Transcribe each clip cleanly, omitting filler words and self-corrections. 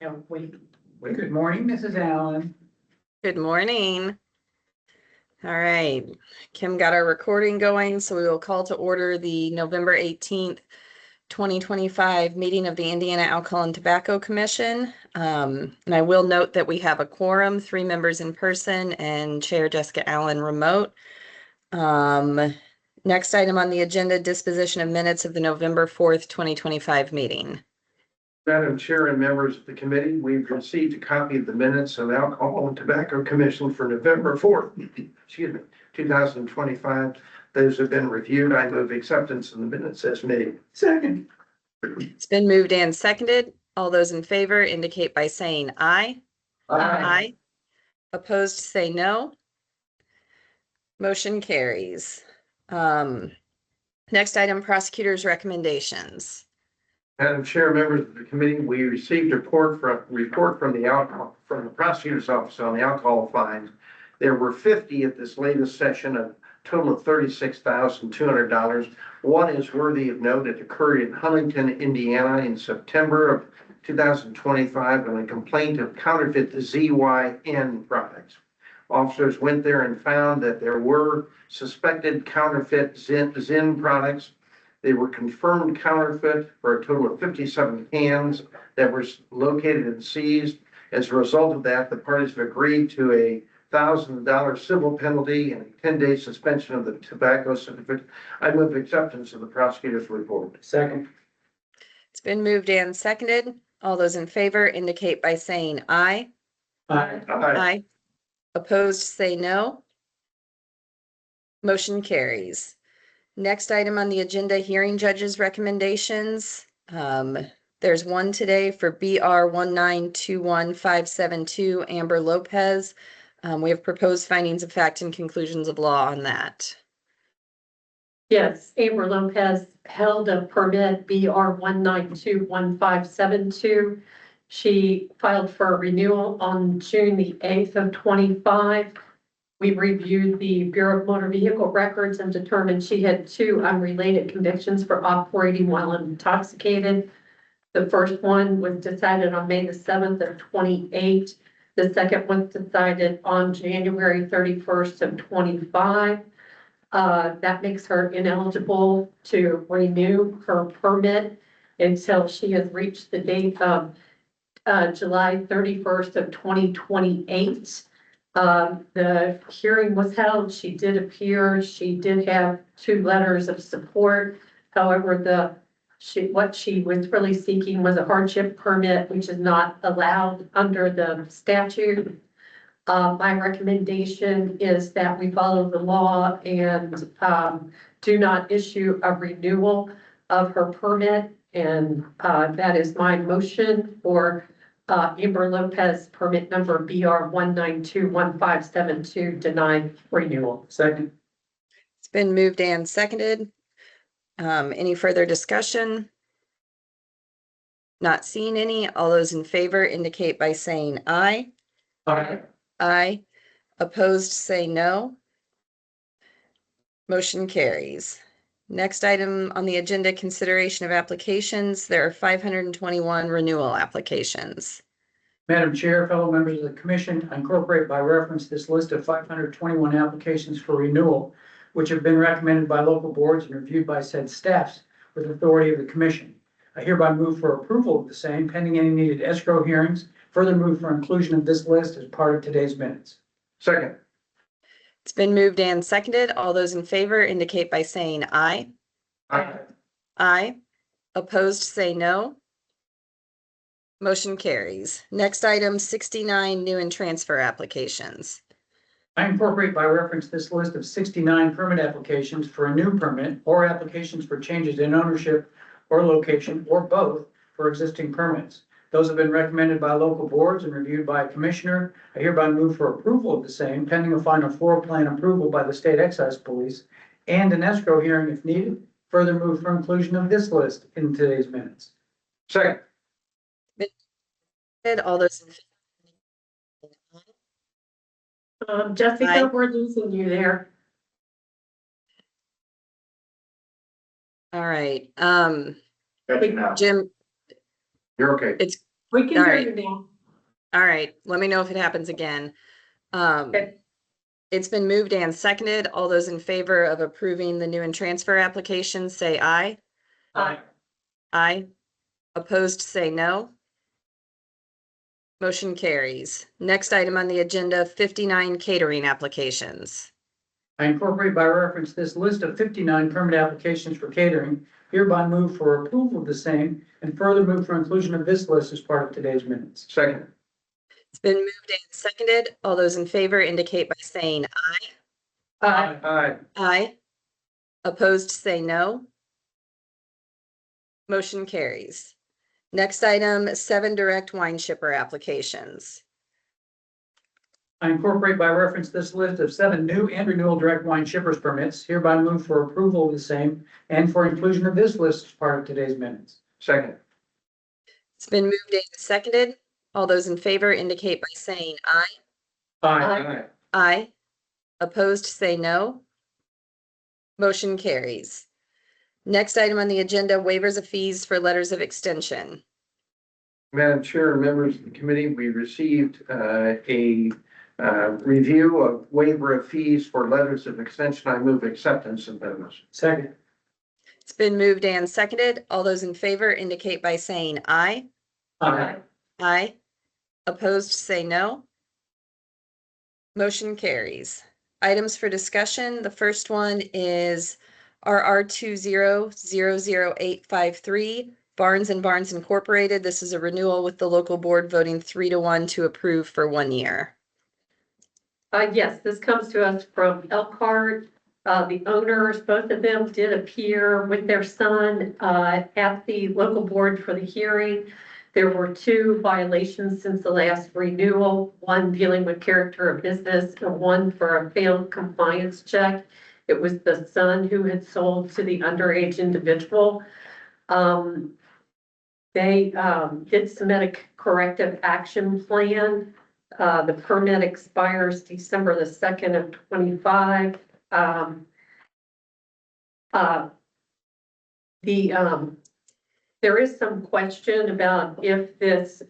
Good morning, Mrs. Allen. Good morning. All right, Kim got our recording going, so we will call to order the November 18th, 2025 meeting of the Indiana Alcohol and Tobacco Commission. And I will note that we have a quorum, 3 members in person and Chair Jessica Allen remote. Next item on the agenda, disposition of minutes of the November 4th, 2025 meeting. Madam Chair and members of the committee, we've received a copy of the minutes of the Alcohol and Tobacco Commission for November 4th, 2025. Those have been reviewed. I move acceptance of the minutes as made. Second. It's been moved and seconded. All those in favor indicate by saying aye. Aye. Opposed, say no. Motion carries. Next item, prosecutor's recommendations. Madam Chair, members of the committee, we received a report from the prosecutor's office on the alcohol fines. There were 50 at this latest session, a total of $36,200. One is worthy of note. It occurred in Huntington, Indiana in September of 2025 on a complaint of counterfeit ZYN products. Officers went there and found that there were suspected counterfeit ZYN products. They were confirmed counterfeit for a total of 57 cans that were located and seized. As a result of that, the parties have agreed to a $1,000 civil penalty and a 10-day suspension of the tobacco certificate. I move acceptance of the prosecutor's report. Second. It's been moved and seconded. All those in favor indicate by saying aye. Aye. Aye. Opposed, say no. Motion carries. Next item on the agenda, hearing judges' recommendations. There's one today for BR 1921572, Amber Lopez. We have proposed findings of fact and conclusions of law on that. Yes, Amber Lopez held a permit BR 1921572. She filed for a renewal on June the 8th of 25. We reviewed the Bureau of Motor Vehicle records and determined she had 2 unrelated convictions for operating while intoxicated. The first one was decided on May the 7th of 28. The second was decided on January 31st of 25. That makes her ineligible to renew her permit until she has reached the date of July 31st of 2028. The hearing was held. She did appear. She did have 2 letters of support. However, what she was really seeking was a hardship permit, which is not allowed under the statute. My recommendation is that we follow the law and do not issue a renewal of her permit. And that is my motion for Amber Lopez permit number BR 1921572 denied renewal. Second. It's been moved and seconded. Any further discussion? Not seeing any. All those in favor indicate by saying aye. Aye. Aye. Opposed, say no. Motion carries. Next item on the agenda, consideration of applications. There are 521 renewal applications. Madam Chair, fellow members of the commission, I incorporate by reference this list of 521 applications for renewal, which have been recommended by local boards and reviewed by said staffs with authority of the commission. I hereby move for approval of the same pending any needed escrow hearings. Further move for inclusion of this list as part of today's minutes. Second. It's been moved and seconded. All those in favor indicate by saying aye. Aye. Aye. Opposed, say no. Motion carries. Next item, 69 new and transfer applications. I incorporate by reference this list of 69 permit applications for a new permit or applications for changes in ownership or location or both for existing permits. Those have been recommended by local boards and reviewed by a commissioner. I hereby move for approval of the same pending a final floor plan approval by the state excise police and an escrow hearing if needed. Further move for inclusion of this list in today's minutes. Second. All those in Jessica, Aye. we're losing you there. All right. Gotcha now. Jim, You're okay. We can All hear right. you now. All right, let me know if it happens again. Okay. It's been moved and seconded. All those in favor of approving the new and transfer applications, say aye. Aye. Aye. Opposed, say no. Motion carries. Next item on the agenda, 59 catering applications. I incorporate by reference this list of 59 permit applications for catering, hereby move for approval of the same, and further move for inclusion of this list as part of today's minutes. Second. It's been moved and seconded. All those in favor indicate by saying aye. Aye. Aye. Aye. Opposed, say no. Motion carries. Next item, 7 direct wine shipper applications. I incorporate by reference this list of 7 new and renewal direct wine shippers permits, hereby move for approval of the same and for inclusion of this list as part of today's minutes. Second. It's been moved and seconded. All those in favor indicate by saying aye. Aye. Aye. Opposed, say no. Motion carries. Next item on the agenda, waivers of fees for letters of extension. Madam Chair and members of the committee, we received a review of waiver of fees for letters of extension. I move acceptance of those. Second. It's been moved and seconded. All those in favor indicate by saying aye. Aye. Aye. Opposed, say no. Motion carries. Items for discussion. The first one is RR 20000853, Barnes and Barnes Incorporated. This is a renewal with the local board voting 3-1 to approve for 1 year. Yes, this comes to us from Elkhart. The owners, both of them did appear with their son at the local board for the hearing. There were 2 violations since the last renewal, one dealing with character of business and one for a failed compliance check. It was the son who had sold to the underage individual. They did submit a corrective action plan. The permit expires December the 2nd of 25. There is some question about if this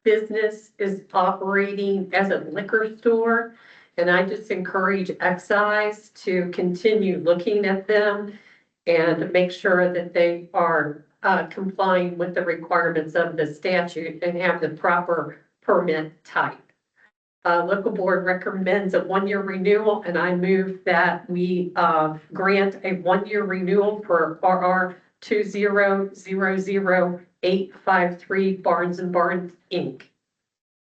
business is operating as a liquor store. And I just encourage excise to continue looking at them and make sure that they are complying with the requirements of the statute and have the proper permit type. Local board recommends a 1-year renewal, and I move that we grant a 1-year renewal for RR 20000853 Barnes and Barnes Inc.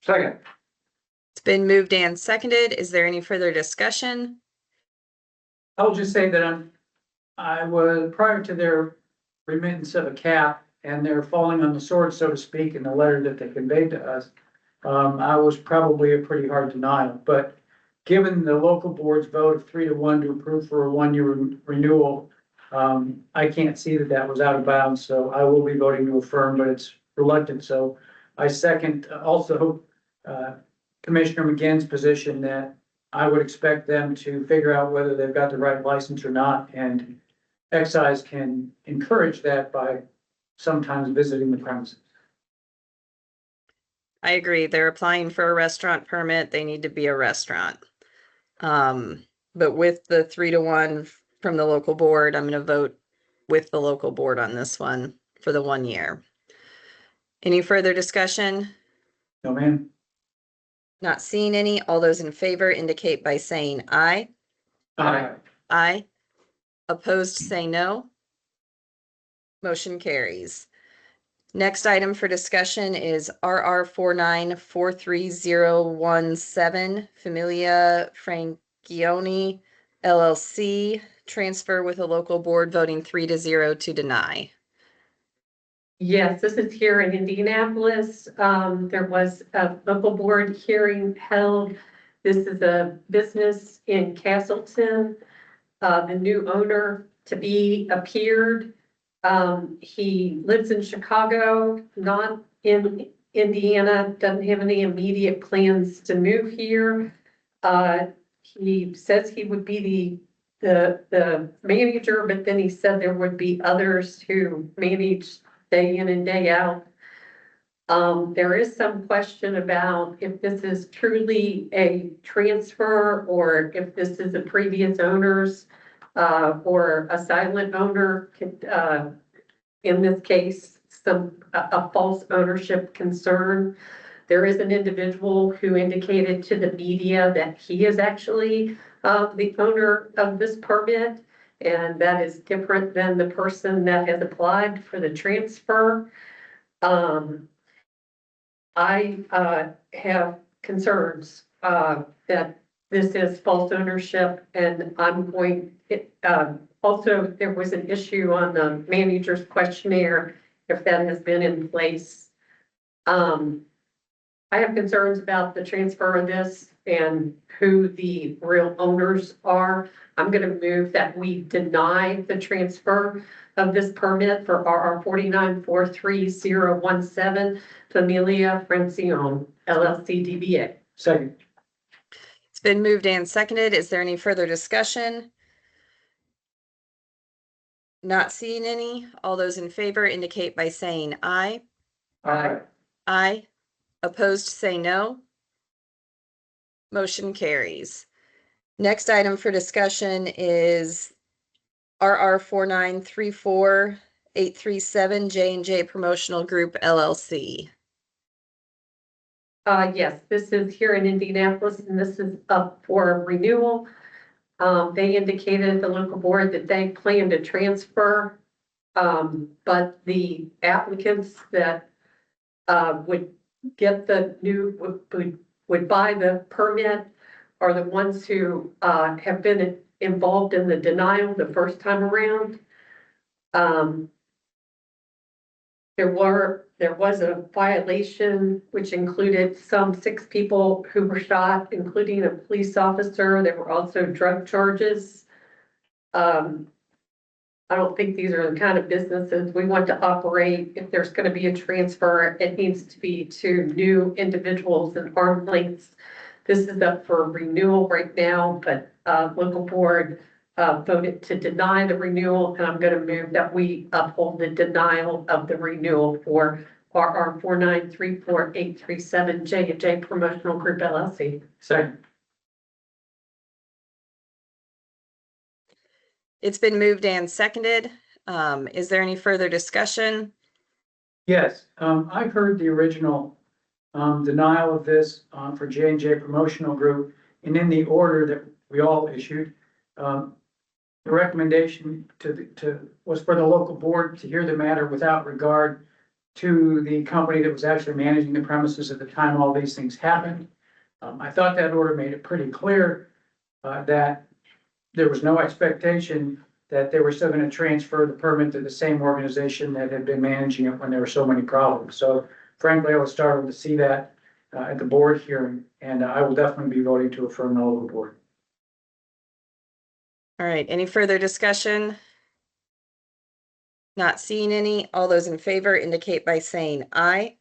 Second. It's been moved and seconded. Is there any further discussion? I'll just say that I was, prior to their remittance of a cap and their falling on the sword, so to speak, in the letter that they conveyed to us, I was probably a pretty hard denial, but given the local board's vote of 3-1 to approve for a 1-year renewal, I can't see that that was out of bounds, so I will be voting to affirm, but it's reluctant, so I second also Commissioner McGinn's position that I would expect them to figure out whether they've got the right license or not, and excise can encourage that by sometimes visiting the premises. I agree. They're applying for a restaurant permit. They need to be a restaurant. But with the 3-1 from the local board, I'm going to vote with the local board on this one for the 1 year. Any further discussion? No, ma'am. Not seeing any. All those in favor indicate by saying aye. Aye. Aye. Opposed, say no. Motion carries. Next item for discussion is RR 4943017, Familia Franchioni LLC, transfer with a local board voting 3-0 to deny. Yes, this is here in Indianapolis. There was a local board hearing held. This is a business in Castleton. The new owner to be appeared. He lives in Chicago, not in Indiana, doesn't have any immediate plans to move here. He says he would be the manager, but then he said there would be others who manage day in and day out. There is some question about if this is truly a transfer or if this is a previous owner's or a silent owner, in this case, a false ownership concern. There is an individual who indicated to the media that he is actually the owner of this permit, and that is different than the person that has applied for the transfer. I have concerns that this is false ownership, and I'm going, also, there was an issue on the manager's questionnaire, if that has been in place. I have concerns about the transfer of this and who the real owners are. I'm gonna move that we deny the transfer of this permit for RR 4943017 Familia Francione LLC DBA. Second. It's been moved and seconded. Is there any further discussion? Not seeing any. All those in favor indicate by saying aye. Aye. Aye. Opposed, say no. Motion carries. Next item for discussion is RR 4934837 J&J Promotional Group LLC. Yes, this is here in Indianapolis, and this is up for renewal. They indicated, the local board, that they plan to transfer, but the applicants that would get the new, would buy the permit are the ones who have been involved in the denial the first time around. There was a violation which included 6 people who were shot, including a police officer. There were also drug charges. I don't think these are the kind of businesses we want to operate. If there's going to be a transfer, it needs to be to new individuals and arm's lengths. This is up for renewal right now, but local board voted to deny the renewal, and I'm going to move that we uphold the denial of the renewal for RR 4934837 J&J Promotional Group LLC. Second. It's been moved and seconded. Is there any further discussion? Yes, I've heard the original denial of this for J&J Promotional Group, and in the order that we all issued, the recommendation was for the local board to hear the matter without regard to the company that was actually managing the premises at the time all these things happened. I thought that order made it pretty clear that there was no expectation that they were still going to transfer the permit to the same organization that had been managing it when there were so many problems. So frankly, I was startled to see that at the board hearing, and I will definitely be voting to affirm the local board. All right, any further discussion? Not seeing any. All those in favor indicate by saying aye.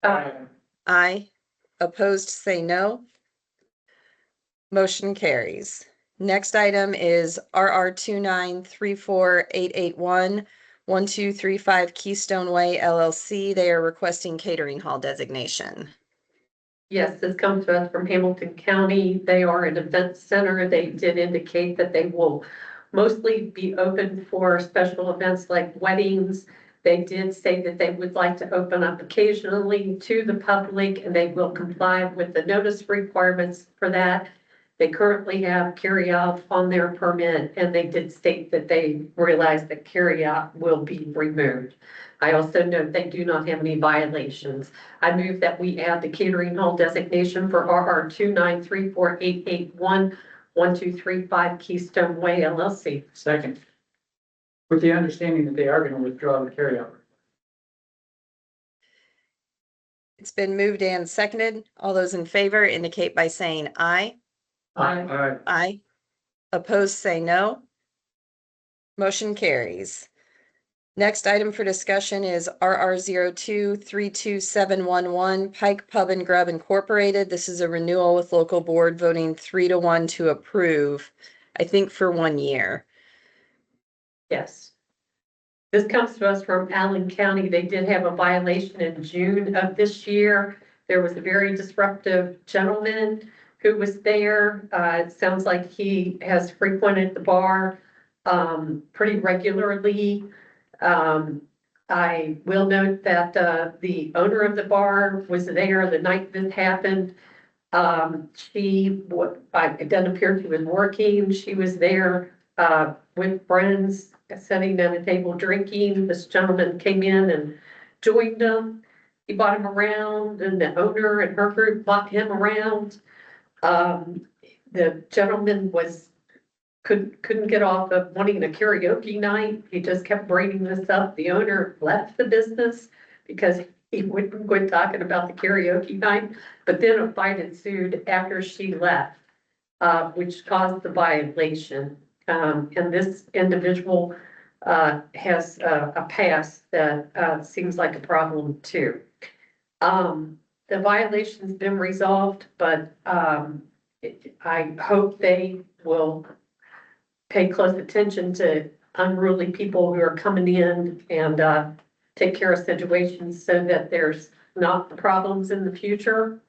Aye. Opposed, say no. Motion carries. Next item is RR 2934881 1235 Keystone Way LLC. They are requesting catering hall designation. Yes, this comes to us from Hamilton County. They are an event center. They did indicate that they will mostly be open for special events like weddings. They did say that they would like to open up occasionally to the public, and they will comply with the notice requirements for that. They currently have carryout on their permit, and they did state that they realize that carryout will be removed. I also note they do not have any violations. I move that we add the catering hall designation for RR 2934881 1235 Keystone Way LLC. Second. With the understanding that they are going to withdraw the carryout. It's been moved and seconded. All those in favor indicate by saying aye. Aye. Aye. Opposed, say no. Motion carries. Next item for discussion is RR 0232711 Pike Pub and Grub Incorporated. This is a renewal with local board voting 3-1 to approve, I think for 1 year. Yes. This comes to us from Allen County. They did have a violation in June of this year. There was a very disruptive gentleman who was there. It sounds like he has frequented the bar pretty regularly. I will note that the owner of the bar was there the night this happened. It doesn't appear she was working. She was there with friends, sitting at a table drinking. This gentleman came in and joined them. He bought him around, and the owner and her group bought him around. The gentleman couldn't get off of wanting a karaoke night. He just kept bringing this up. The owner left the business because he wouldn't quit talking about the karaoke night. But then a fight ensued after she left, which caused the violation. And this individual has a past that seems like a problem too. The violation's been resolved, but I hope they will pay close attention to unruly people who are coming in and take care of situations so that there's not problems in the future.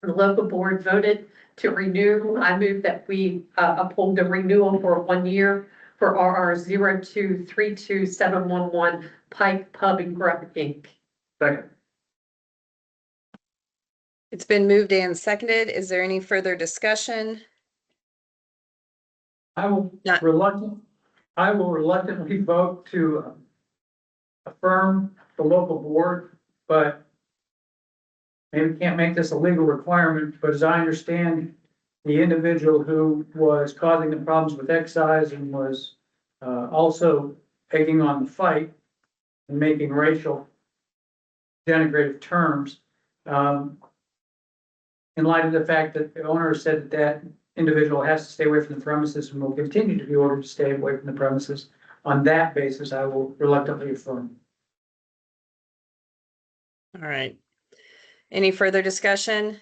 The local board voted to renew. I move that we uphold the renewal for 1 year for RR 0232711 Pike Pub and Grub Inc. Second. It's been moved and seconded. Is there any further discussion? I will Not- reluctantly vote to affirm the local board, but maybe can't make this a legal requirement, but as I understand, the individual who was causing the problems with excise and was also egging on the fight and making racial denigrative terms, in light of the fact that the owner said that individual has to stay away from the premises and will continue to be ordered to stay away from the premises. On that basis, I will reluctantly affirm. All right. Any further discussion?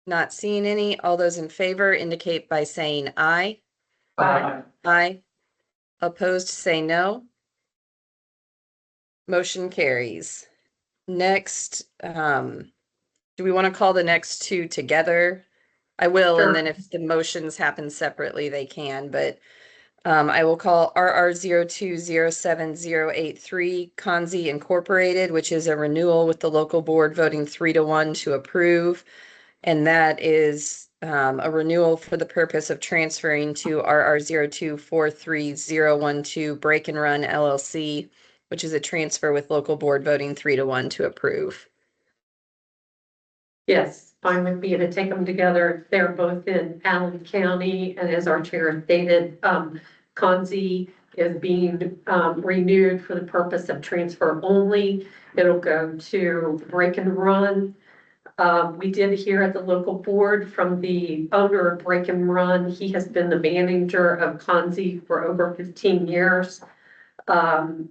Not seeing any. All those in favor indicate by saying aye. Aye. Aye. Opposed, say no. Motion carries. Next, do we want to call the next two together? I will, Sure. and then if the motions happen separately, they can, but I will call RR 0207083 Conzi Incorporated, which is a renewal with the local board voting 3-1 to approve. And that is a renewal for the purpose of transferring to RR 0243012 Break and Run LLC, which is a transfer with local board voting 3-1 to approve. Yes, fine with me to take them together. They're both in Allen County, and as our chair stated, Conzi is being renewed for the purpose of transfer only. It'll go to Break and Run. We did hear at the local board from the owner of Break and Run. He has been the manager of Conzi for over 15 years. The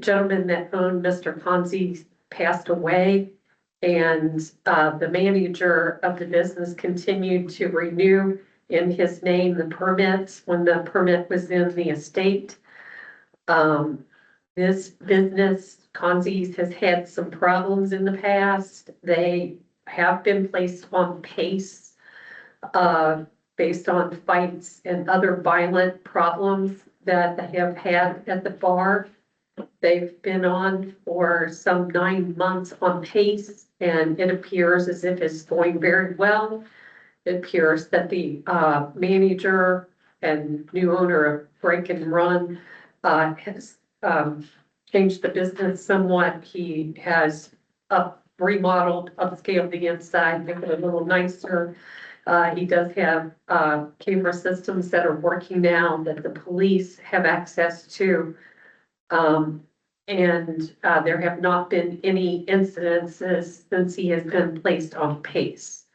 gentleman that owned Mr. Conzi passed away. And the manager of the business continued to renew in his name the permits when the permit was in the estate. This business, Conzi's, has had some problems in the past. They have been placed on PACE based on fights and other violent problems that they have had at the bar. They've been on for some 9 months on PACE, and it appears as if it's going very well. It appears that the manager and new owner of Break and Run has changed the business somewhat. He has remodeled, upscaled the inside, make it a little nicer. He does have camera systems that are working now that the police have access to. There have not been any incidences since he has been placed on PACE.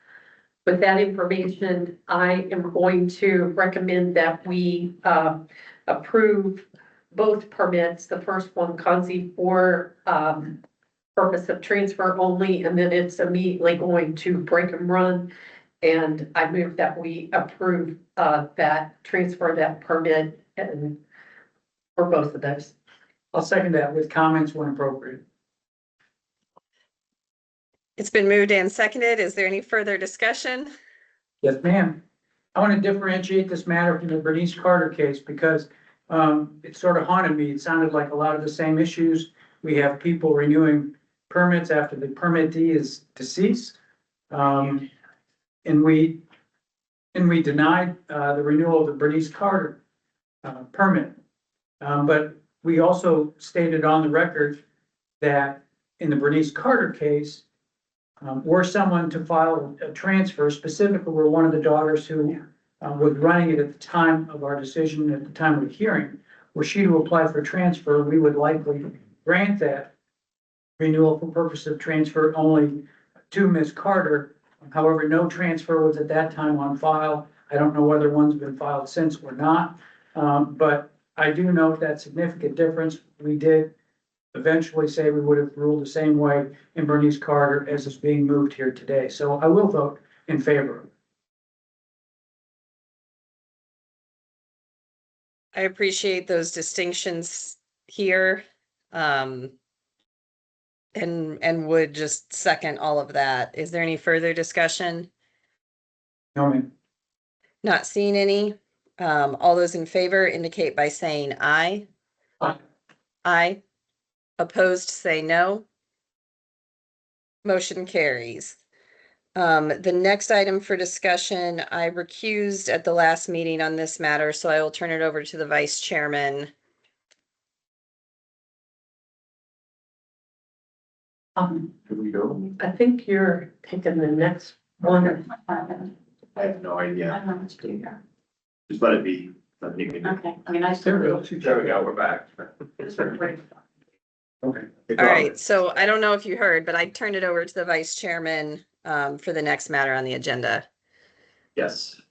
With that information, I am going to recommend that we approve both permits. The first one, Conzi, for purpose of transfer only, and then it's immediately going to Break and Run. And I move that we approve that transfer, that permit, and for both of those. I'll second that with comments when appropriate. It's been moved and seconded. Is there any further discussion? Yes, ma'am. I want to differentiate this matter from the Bernice Carter case because it sort of haunted me. It sounded like a lot of the same issues. We have people renewing permits after the permittee is deceased. And we denied the renewal of the Bernice Carter permit. But we also stated on the record that in the Bernice Carter case, were someone to file a transfer, specifically were one of the daughters who was running it at the time of our decision, at the time of the hearing, were she to apply for transfer, we would likely grant that renewal for purpose of transfer only to Ms. Carter. However, no transfer was at that time on file. I don't know whether one's been filed since or not, but I do note that significant difference. We did eventually say we would have ruled the same way in Bernice Carter as is being moved here today. So I will vote in favor. I appreciate those distinctions here. And would just second all of that. Is there any further discussion? No, ma'am. Not seeing any. All those in favor indicate by saying aye. Aye. Aye. Opposed, say no. Motion carries. The next item for discussion, I recused at the last meeting on this matter, so I will turn it over to the vice chairman. Could we go? I think you're taking the next one. I have no idea. I don't know what to do here. Just let it be. Let me do. Okay, I mean, I There we still. go. There we go, we're back. Okay. All right, so I don't know if you heard, but I turned it over to the vice chairman for the next matter on the agenda. Yes.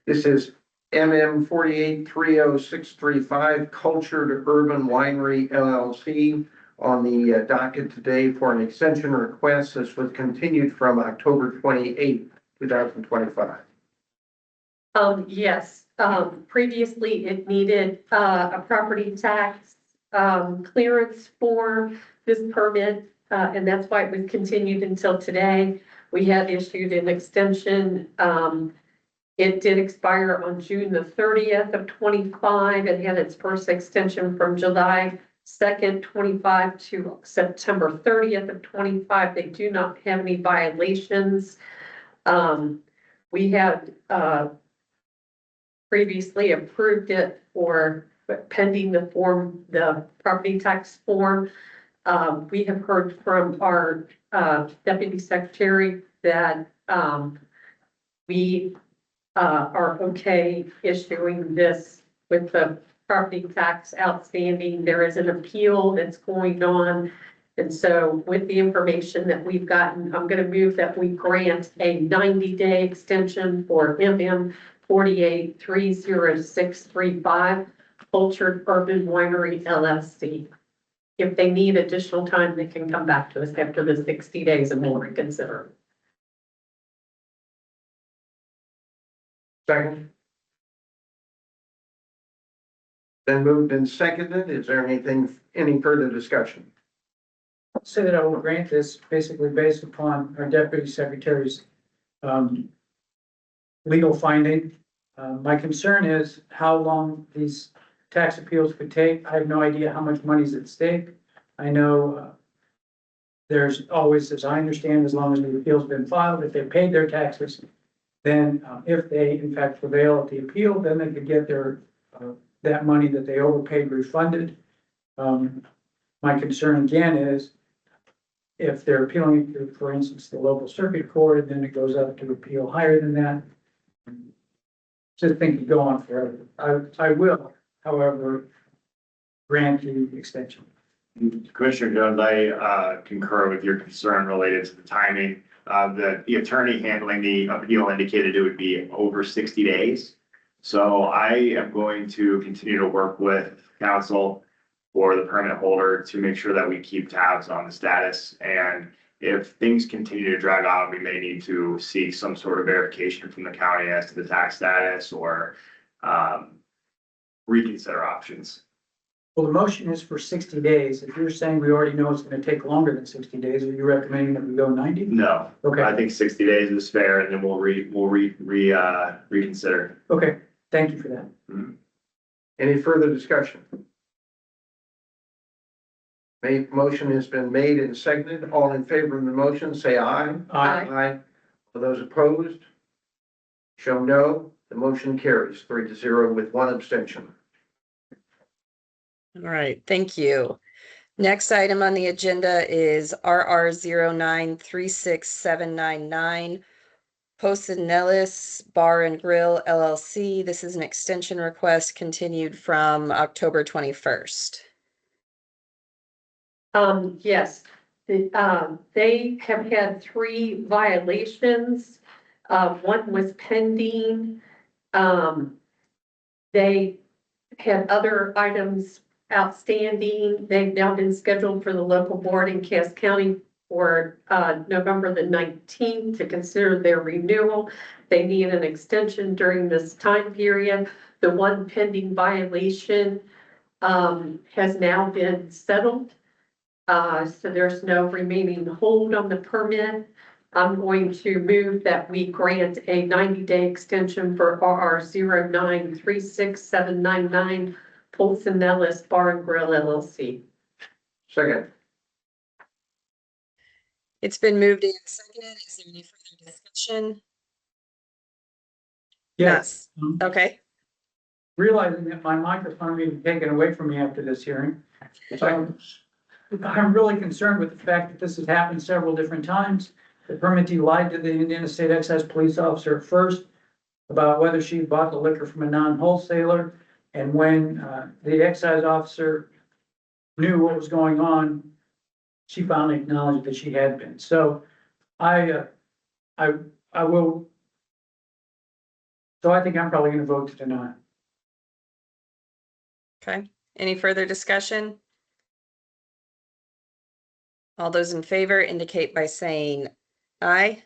This is MM 4830-635 Cultured Urban Winery LLC on the docket today for an extension request. This was continued from October 28th, 2025. Yes, previously it needed, a property tax, clearance for this permit, and that's why it was continued until today. We had issued an extension. It did expire on June the 30th of 25. It had its first extension from July 2nd, 25 to September 30th of 25. They do not have any violations. We had, previously approved it for pending the property tax form. We have heard from our deputy secretary that we are okay issuing this with the property tax outstanding. There is an appeal that's going on. And so with the information that we've gotten, I'm going to move that we grant a 90-day extension for MM 4830-635 Cultured Urban Winery LLC. If they need additional time, they can come back to us after the 60 days and we'll reconsider. Second. Then moved and seconded. Is there any further discussion? I'll say that I will grant this basically based upon our deputy secretary's legal finding. My concern is how long these tax appeals could take. I have no idea how much money is at stake. I know there's always, as I understand, as long as the appeal's been filed, if they paid their taxes, then if they in fact prevail at the appeal, then they could get their that money that they overpaid refunded. My concern again is if they're appealing to, for instance, the local circuit court, then it goes up to appeal higher than that. Just think it could go on forever. I will, however, grant the extension. Commissioner Jones, I concur with your concern related to the timing. The attorney handling the appeal indicated it would be over 60 days. So I am going to continue to work with counsel for the permit holder to make sure that we keep tabs on the status. And if things continue to drag on, we may need to seek some sort of verification from the county as to the tax status or reconsider options. Well, the motion is for 60 days. If you're saying we already know it's gonna take longer than 60 days, are you recommending that we go 90? No, Okay, I think 60 days is fair and then we'll reconsider. okay, thank you for that. Any further discussion? Motion has been made and seconded. All in favor of the motion, say aye. Aye. Aye. For those opposed, show no. The motion carries 3-0 with one abstention. All right, thank you. Next item on the agenda is RR 09367999. Nellis Bar and Grill LLC. This is an extension request continued from October 21st. Yes, they have had 3 violations. One was pending. They had other items outstanding. They've now been scheduled for the local board in Cass County for November the 19th to consider their renewal. They need an extension during this time period. The one pending violation has now been settled. So there's no remaining hold on the permit. I'm going to move that we grant a 90-day extension for RR 09367999 Nellis Bar and Grill LLC. Second. It's been moved and seconded. Is there any further discussion? Yes. Okay. Realizing that my microphone may be taken away from me after this hearing. I'm really concerned with the fact that this has happened several different times. The permittee lied to the Indiana State Excise Police officer at first about whether she bought the liquor from a non-wholesaler. And when the excise officer knew what was going on, she finally acknowledged that she had been. So I will. So I think I'm probably going to vote to deny. Okay. Any further discussion? All those in favor indicate by saying aye.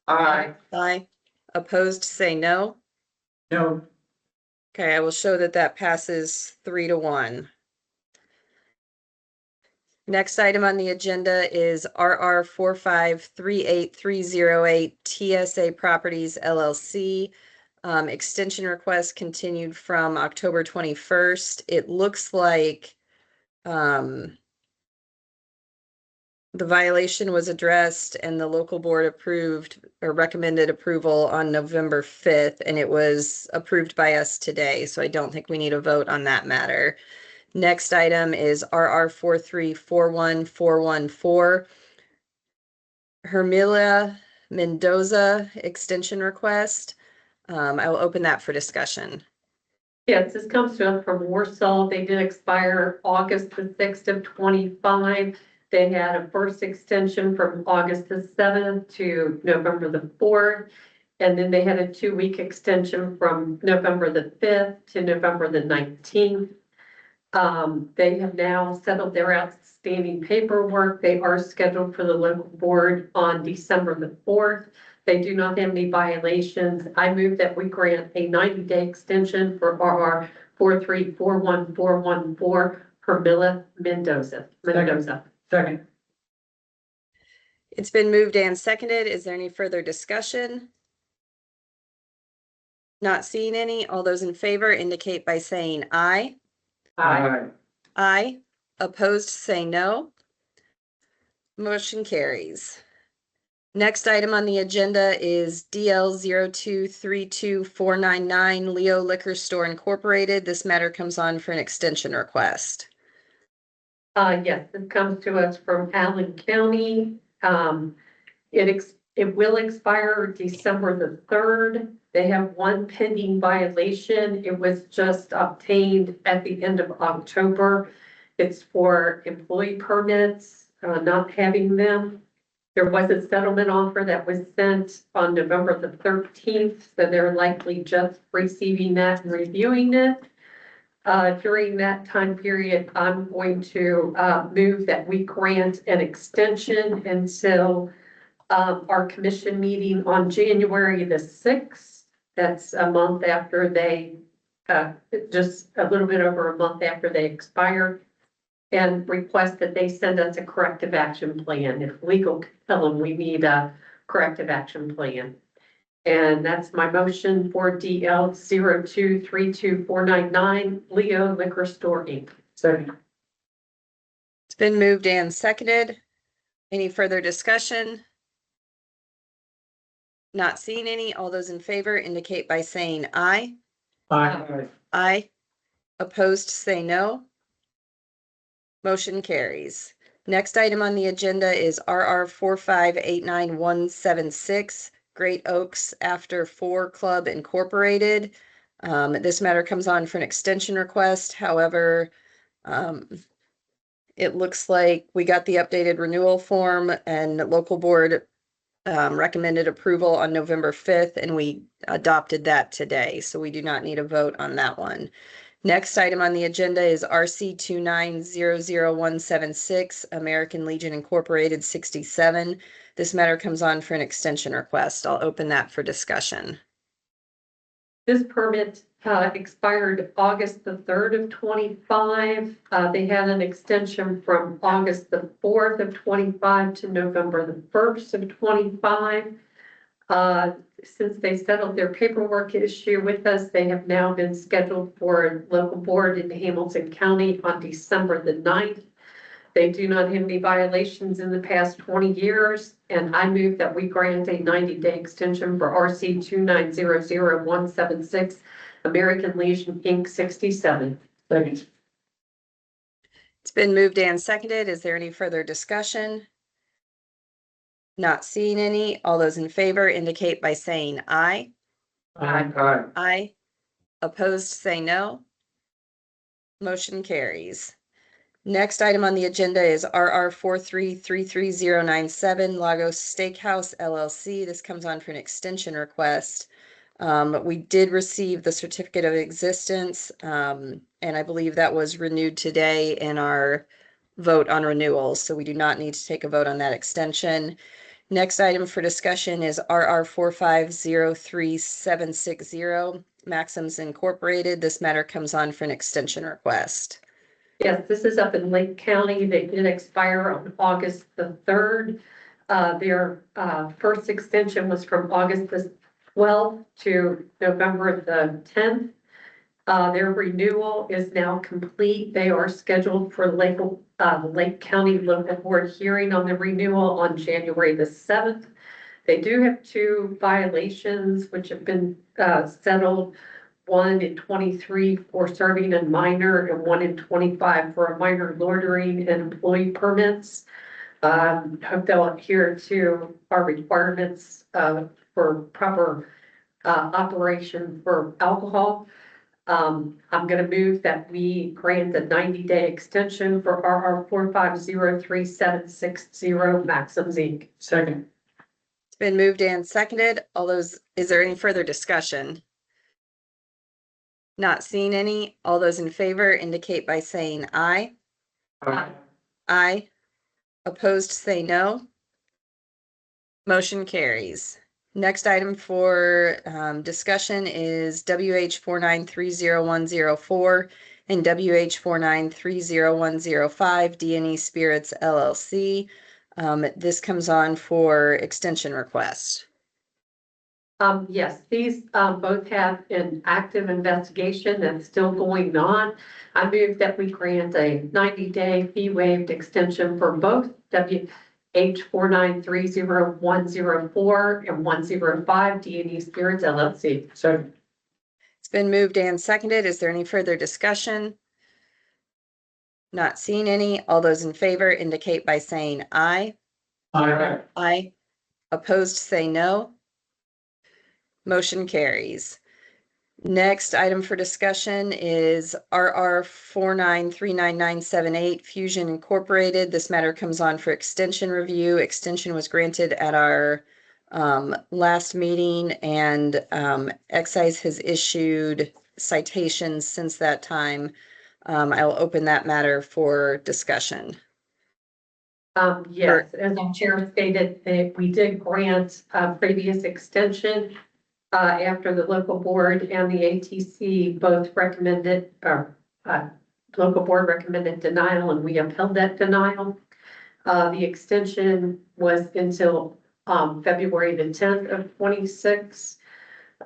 Aye. Aye. Opposed, say no. No, Okay, I will show that that passes 3-1. Next item on the agenda is RR 4538308 TSA Properties LLC. Extension request continued from October 21st. It looks like the violation was addressed and the local board approved or recommended approval on November 5th, and it was approved by us today. So I don't think we need a vote on that matter. Next item is RR 4341414. Hermila Mendoza extension request. I will open that for discussion. Yes, this comes to us from Warsaw. They did expire August the 6th of 25. They had a first extension from August the 7th to November the 4th. And then they had a 2-week extension from November the 5th to November the 19th. They have now settled their outstanding paperwork. They are scheduled for the local board on December the 4th. They do not have any violations. I move that we grant a 90-day extension for RR 4341414 Hermila Mendoza. second. It's been moved and seconded. Is there any further discussion? Not seeing any. All those in favor indicate by saying aye. Aye. Aye. Opposed, say no. Motion carries. Next item on the agenda is DL 0232499 Leo Liquor Store Incorporated. This matter comes on for an extension request. Yes, this comes to us from Allen County. It will expire December the 3rd. They have one pending violation. It was just obtained at the end of October. It's for employee permits, not having them. There was a settlement offer that was sent on November the 13th, so they're likely just receiving that and reviewing it. During that time period, I'm going to move that we grant an extension until our commission meeting on January the 6th. That's a month after they just a little bit over a month after they expire, and request that they send us a corrective action plan. If legal can tell them we need a corrective action plan. And that's my motion for DL 02-32499, Leo Liquor Store Inc. Second. It's been moved and seconded. Any further discussion? Not seeing any. All those in favor indicate by saying aye. Aye. Aye. Opposed, say no. Motion carries. Next item on the agenda is RR 4589176, Great Oaks After 4 Club Incorporated. This matter comes on for an extension request. However, it looks like we got the updated renewal form and local board recommended approval on November 5th, and we adopted that today. So we do not need a vote on that one. Next item on the agenda is RC 2900176, American Legion Incorporated 67. This matter comes on for an extension request. I'll open that for discussion. This permit expired August the 3rd of 25. They had an extension from August the 4th of 25 to November the 1st of 25. Since they settled their paperwork issue with us, they have now been scheduled for a local board in Hamilton County on December the 9th. They do not have any violations in the past 20 years, and I move that we grant a 90-day extension for RC 2900176, American Legion Inc. 67. Second. It's been moved and seconded. Is there any further discussion? Not seeing any. All those in favor indicate by saying aye. Aye. Aye. Opposed, say no. Motion carries. Next item on the agenda is RR 4333097, Lagos Steakhouse LLC. This comes on for an extension request. We did receive the certificate of existence, and I believe that was renewed today in our vote on renewals. So we do not need to take a vote on that extension. Next item for discussion is RR 4503760, Maxims Incorporated. This matter comes on for an extension request. Yes, this is up in Lake County. They did expire on August the 3rd. Their first extension was from August the 12th to November the 10th. Their renewal is now complete. They are scheduled for Lake County local board hearing on the renewal on January the 7th. They do have 2 violations which have been settled. One in 23 for serving a minor and one in 25 for a minor loitering and employee permits. Hope they'll adhere to our requirements for proper operation for alcohol. I'm going to move that we grant a 90-day extension for RR 4503760 Maxims Inc. Second. It's been moved and seconded. Is there any further discussion? Not seeing any. All those in favor indicate by saying aye. Aye. Aye. Opposed, say no. Motion carries. Next item for discussion is WH 4930104 and WH 4930105 D&E Spirits LLC. This comes on for extension request. Yes, these both have an active investigation that's still going on. I move that we grant a 90-day fee waived extension for both WH 4930104 and 105 D&E Spirits LLC. Second. It's been moved and seconded. Is there any further discussion? Not seeing any. All those in favor indicate by saying aye. Aye. Aye. Opposed, say no. Motion carries. Next item for discussion is RR 4939978 Fusion Incorporated. This matter comes on for extension review. Extension was granted at our last meeting, and excise has issued citations since that time. I'll open that matter for discussion. Yes, as our chair stated, that we did grant a previous extension. after the local board and the ATC both recommended, local board recommended denial and we upheld that denial. The extension was until, February the 10th of 26.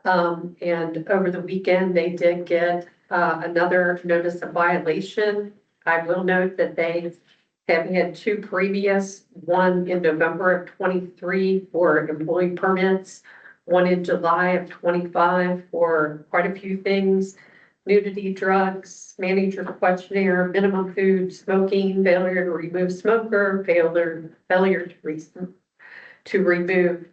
And over the weekend, they did get, another notice of violation. I will note that they have had two previous, one in November of 23 for employee permits, one in July of 25 for quite a few things: nudity, drugs, manager questionnaire, minimum food, smoking, failure to remove smoker, failure to remove,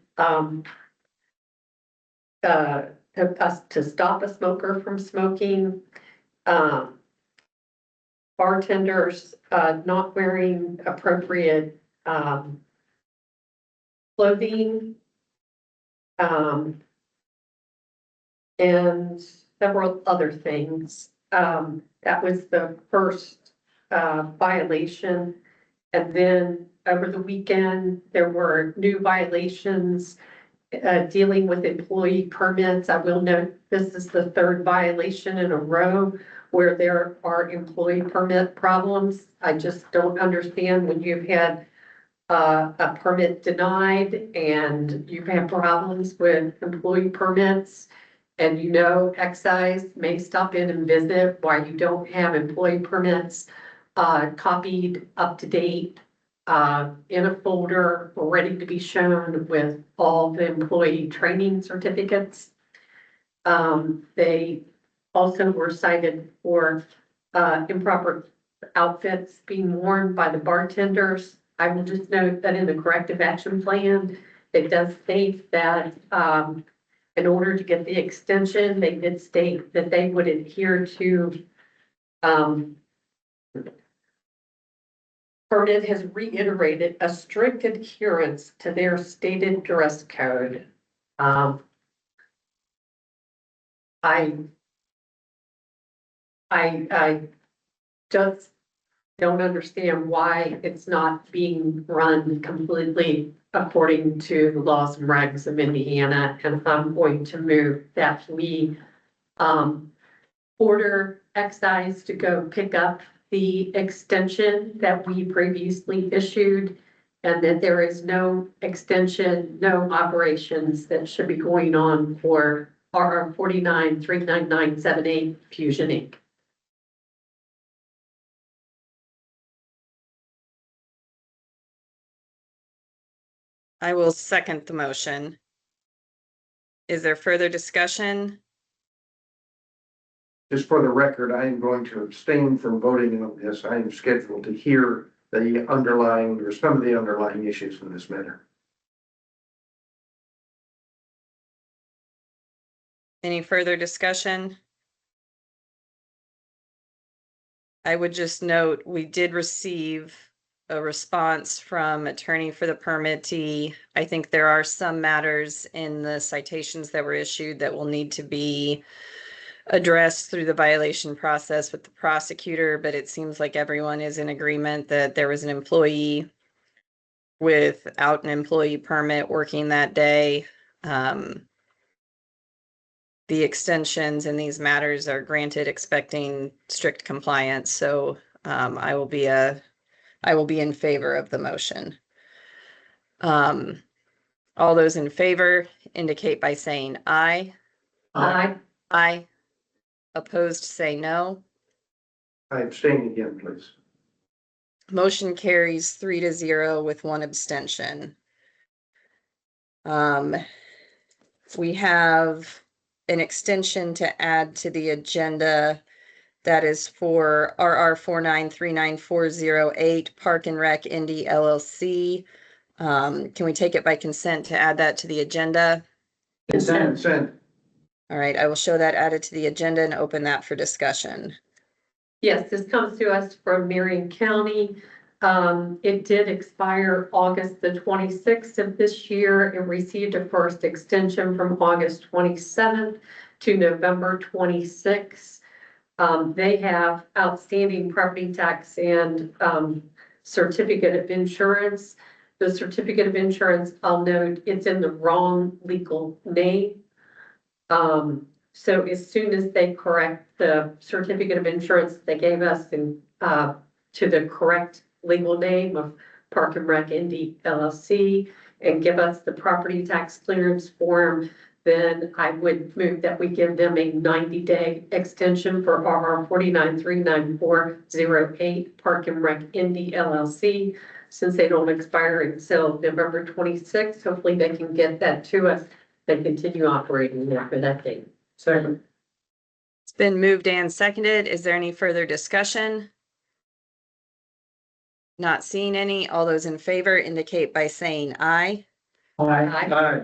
to stop a smoker from smoking, bartenders, not wearing appropriate, clothing, and several other things. That was the first, violation. And then over the weekend, there were new violations, dealing with employee permits. I will note this is the third violation in a row where there are employee permit problems. I just don't understand when you've had a permit denied and you've had problems with employee permits, and you know excise may stop in and visit, why you don't have employee permits copied up to date in a folder ready to be shown with all the employee training certificates. They also were cited for improper outfits being worn by the bartenders. I will just note that in the corrective action plan, it does state that in order to get the extension, they did state that they would adhere to permit has reiterated a strict adherence to their stated dress code. I just don't understand why it's not being run completely according to the laws and regs of Indiana. And I'm going to move that we order excise to go pick up the extension that we previously issued, and that there is no extension, no operations that should be going on for RR 49-39978 Fusion Inc. I will second the motion. Is there further discussion? Just for the record, I am going to abstain from voting on this. I am scheduled to hear the underlying or some of the underlying issues in this matter. Any further discussion? I would just note, we did receive a response from attorney for the permittee. I think there are some matters in the citations that were issued that will need to be addressed through the violation process with the prosecutor, but it seems like everyone is in agreement that there was an employee without an employee permit working that day. The extensions in these matters are granted expecting strict compliance, so I will be in favor of the motion. All those in favor indicate by saying aye. Aye. Aye. Opposed, say no. I abstain again, please. Motion carries 3-0 with one abstention. We have an extension to add to the agenda that is for RR 49-39408 Park and Rec Indy LLC. Can we take it by consent to add that to the agenda? Consent. All right, I will show that added to the agenda and open that for discussion. Yes, this comes to us from Marion County. It did expire August the 26th of this year and received a first extension from August 27th to November 26th. They have outstanding property tax and certificate of insurance. The certificate of insurance, I'll note, it's in the wrong legal name. So as soon as they correct the certificate of insurance they gave us and, to the correct legal name of Park and Rec Indy LLC and give us the property tax clearance form, then I would move that we give them a 90-day extension for RR 4939408 Park and Rec Indy LLC. Since they don't expire until November 26th, hopefully they can get that to us. They continue operating after that date. Second. It's been moved and seconded. Is there any further discussion? Not seeing any. All those in favor indicate by saying aye. Aye.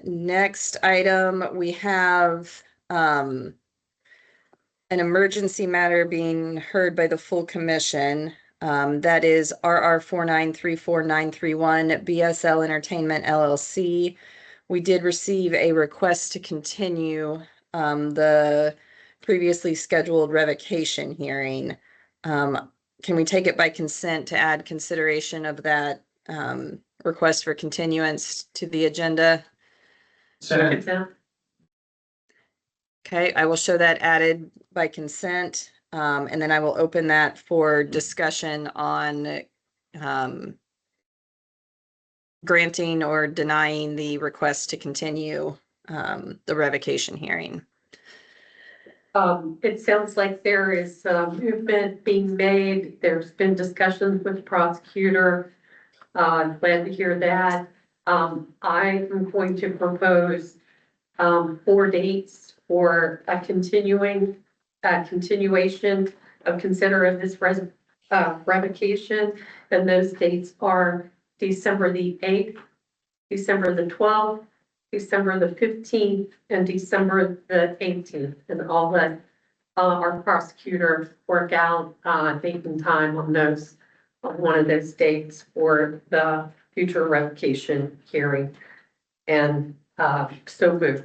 Next item, we have, an emergency matter being heard by the full commission. That is RR 4934931 BSL Entertainment LLC. We did receive a request to continue, the previously scheduled revocation hearing. Can we take it by consent to add consideration of that, request for continuance to the agenda? Second. Okay, I will show that added by consent, and then I will open that for discussion on granting or denying the request to continue the revocation hearing. It sounds like there is movement being made. There's been discussions with the prosecutor. I'm glad to hear that. I am going to propose 4 dates for a continuation of consider of this revocation. And those dates are December the 8th, December the 12th, December the 15th, and December the 18th. And all that our prosecutor work out date and time on those, on one of those dates for the future revocation hearing. And so moved.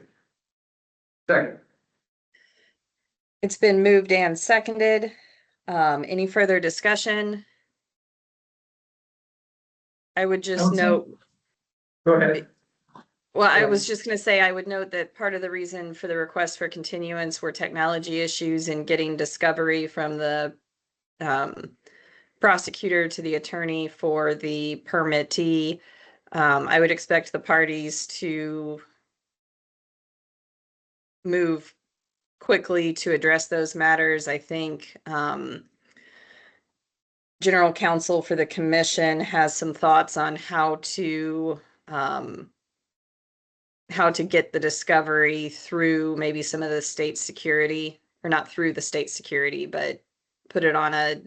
Second. It's been moved and seconded. Any further discussion? I would just Okay. note, Go ahead. well, I was just gonna say, I would note that part of the reason for the request for continuance were technology issues in getting discovery from the prosecutor to the attorney for the permittee. I would expect the parties to move quickly to address those matters. I think General Counsel for the commission has some thoughts on how to get the discovery through maybe some of the state security, or not through the state security, but put it on a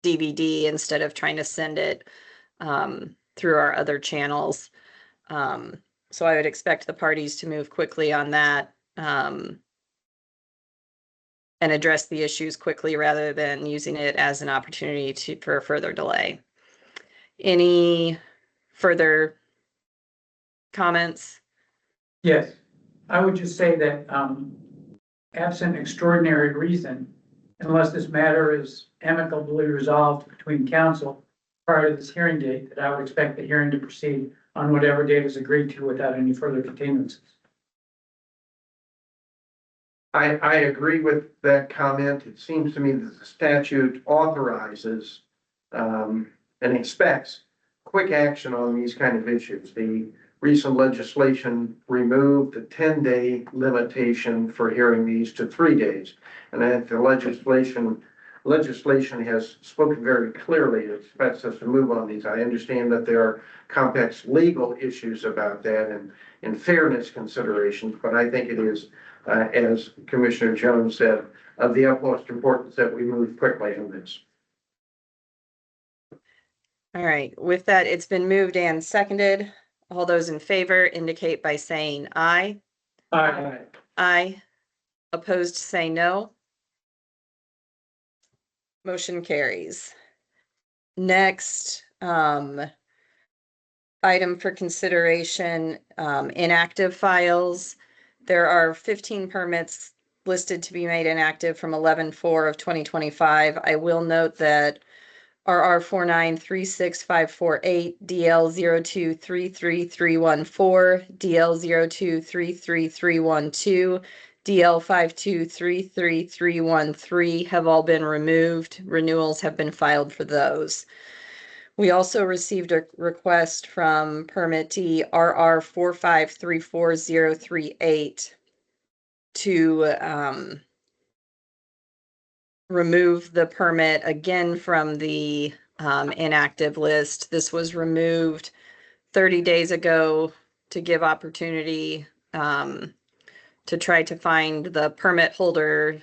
DVD instead of trying to send it through our other channels. So I would expect the parties to move quickly on that and address the issues quickly rather than using it as an opportunity for a further delay. Any further comments? Yes, I would just say that, absent extraordinary reason, unless this matter is amicably resolved between counsel prior to this hearing date, that I would expect the hearing to proceed on whatever date is agreed to without any further continuances. I agree with that comment. It seems to me that the statute authorizes and expects quick action on these kind of issues. The recent legislation removed the 10-day limitation for hearing these to 3 days. And I think the legislation has spoken very clearly. It expects us to move on these. I understand that there are complex legal issues about that and fairness considerations, but I think it is, as Commissioner Jones said, of the utmost importance that we move quickly on this. All right, with that, it's been moved and seconded. All those in favor indicate by saying aye. Aye. Aye. Opposed, say no. Motion carries. Next, item for consideration, inactive files. There are 15 permits listed to be made inactive from 11/4 of 2025. I will note that RR 4936548, DL 0233314, DL 0233312, DL 5233313 have all been removed. Renewals have been filed for those. We also received a request from permittee RR 4534038 to remove the permit again from the inactive list. This was removed 30 days ago to give opportunity to try to find the permit holder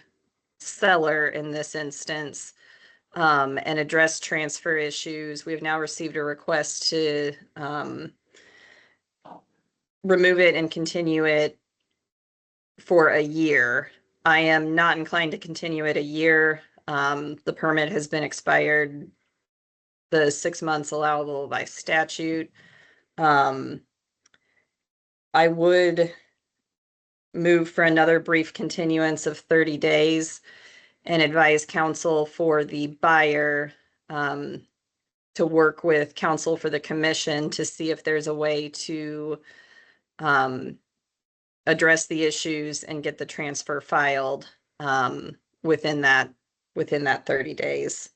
seller in this instance and address transfer issues. We have now received a request to remove it and continue it for a year. I am not inclined to continue it a year. The permit has been expired, the 6 months allowable by statute. I would move for another brief continuance of 30 days and advise counsel for the buyer to work with counsel for the commission to see if there's a way to address the issues and get the transfer filed within that 30 days.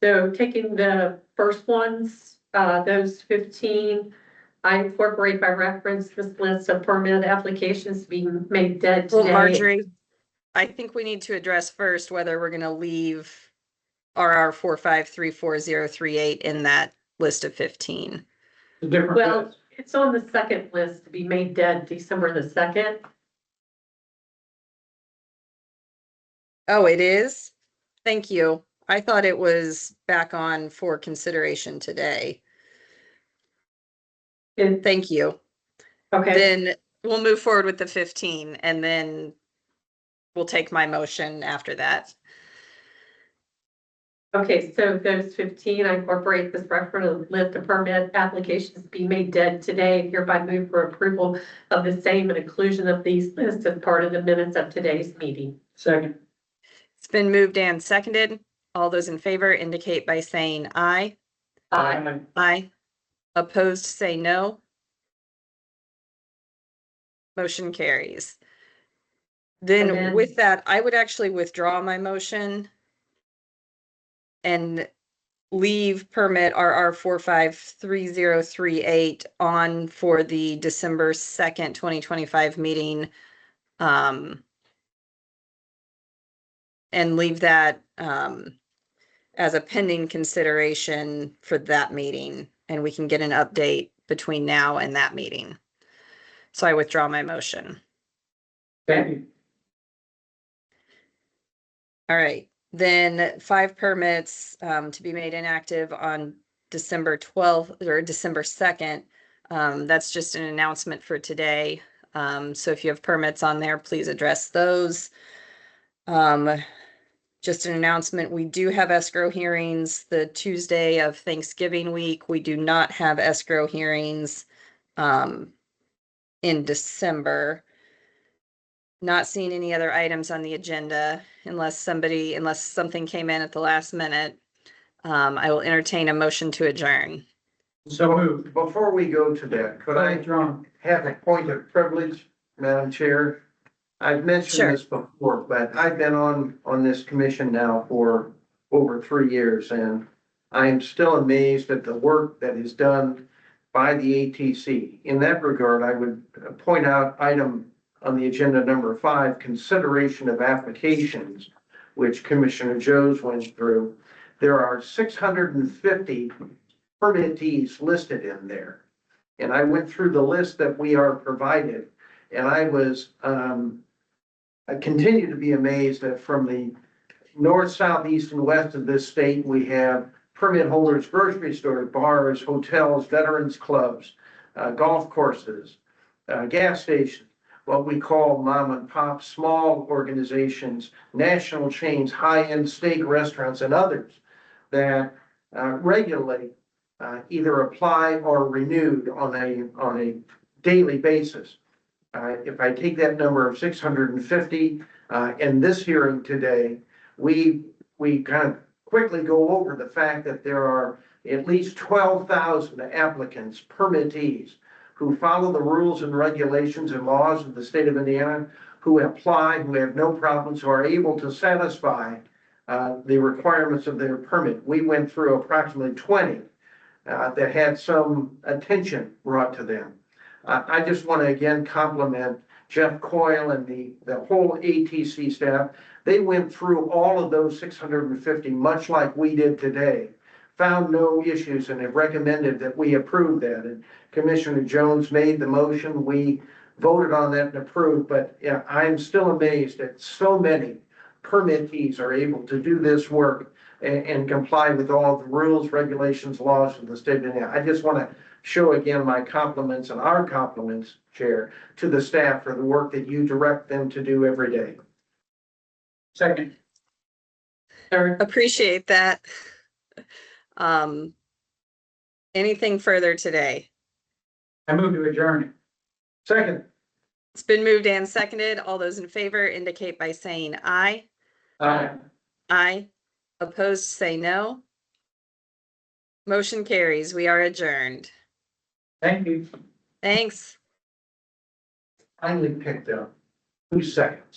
So taking the first ones, those 15, I incorporate by reference this list of permit applications to be made dead Well, today. Marjorie, I think we need to address first whether we're going to leave RR 4534038 in that list of 15. The different. Well, it's on the second list to be made dead December the 2nd. Oh, it is? Thank you. I thought it was back on for consideration today. Thank you. Okay, Then we'll move forward with the 15 and then we'll take my motion after that. okay, so those 15, I incorporate this reference list of permit applications to be made dead today. Hereby move for approval of the same and inclusion of these lists as part of the minutes of today's meeting. Second. It's been moved and seconded. All those in favor indicate by saying aye. Aye. Aye. Opposed, say no. Motion carries. Then with that, I would actually withdraw my motion and leave permit RR 453038 on for the December 2nd, 2025 meeting. And leave that as a pending consideration for that meeting, and we can get an update between now and that meeting. So I withdraw my motion. Thank you. All right, then 5 permits to be made inactive on December 12th or December 2nd. That's just an announcement for today. So if you have permits on there, please address those. Just an announcement, we do have escrow hearings the Tuesday of Thanksgiving week. We do not have escrow hearings in December. Not seeing any other items on the agenda unless something came in at the last minute. I will entertain a motion to adjourn. So moved. Before we go to that, could I Withdrawn. have a point of privilege, Madam Chair? I've Sure. mentioned this before, but I've been on this commission now for over 3 years, and I am still amazed at the work that is done by the ATC. In that regard, I would point out item on the agenda number 5, consideration of applications, which Commissioner Jones went through. There are 650 permittees listed in there. And I went through the list that we are provided, and I continue to be amazed that from the north, south, east, and west of this state, we have permit holders, grocery stores, bars, hotels, veterans clubs, golf courses, gas stations, what we call mom and pop, small organizations, national chains, high-end steak restaurants, and others that regularly either apply or renewed on a daily basis. If I take that number of 650 and this hearing today, we kind of quickly go over the fact that there are at least 12,000 applicants, permittees, who follow the rules and regulations and laws of the state of Indiana, who apply, who have no problems, who are able to satisfy the requirements of their permit. We went through approximately 20 that had some attention brought to them. I just want to again compliment Jeff Coyle and the whole ATC staff. They went through all of those 650, much like we did today, found no issues, and have recommended that we approve that. And Commissioner Jones made the motion. We voted on that and approved, but yeah, I'm still amazed that so many permittees are able to do this work and comply with all the rules, regulations, laws of the state of Indiana. I just want to show again my compliments and our compliments, Chair, to the staff for the work that you direct them to do every day. Second. Third. Appreciate that. Anything further today? I move to adjourn. Second. It's been moved and seconded. All those in favor indicate by saying aye. Aye. Opposed, say no. Motion carries. We are adjourned. Thank you. Thanks. Finally picked up 2 seconds.